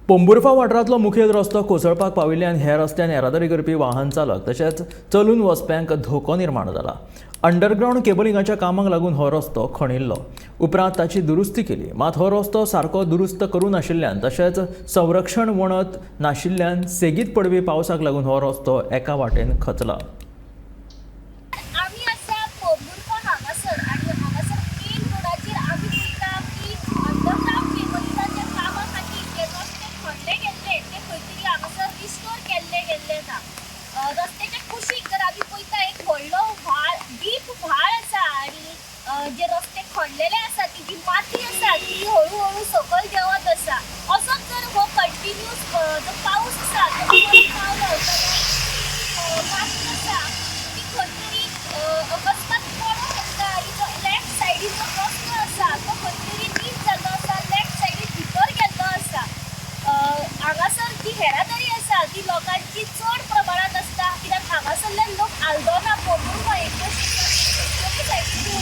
पोंबुर्फा वाठारांतलो मुखेल रस्तो कोसळपाक पाविल्ल्यान हेर रस्त्यान येरादारी करपी वाहन चालक तशेंच चलून वचप्यांक धोको निर्माण जाला। अंडरग्रावंड केबलिंगाच्या कामाक लागून हो रस्तो खणिल्लो। उपरांत ताची दुरुस्ती केली, मात हो रस्तो सारको दुरुस्त करूं नाशिल्ल्यान तशेंच संरक्षण वणत नाशिल्ल्यान सेगीत पडपी पावसाक लागून हो रस्तो एका वाटेन खचला। रस्त्याच्या कुशीक जर आमी पळयता एक व्हडलो व्हाळ डीप व्हाळ आसा आनी जे रस्ते खणलेले आसा ती जी माती आसा ती हळू हळू सकयल देंवत आसा। असोच जर हो कंटिन्यूस जो पावस आसा तो पावलो जाल्यार माती आसा ती खंय तरी अकस्मात पडून शकता आनी जो लेफ्ट सायडीन जो रस्तो आसा तो खंय तरी नीट जाल्लो आसा, लेफ्ट सायडीन भितर गेल्लो आसा। हांगासर जी येरादारी आसा ती लोकांची चड प्रमाणात आसता, कित्याक हांगासरल्यान लोक आल्दोना पोंबुर्फा सायडीन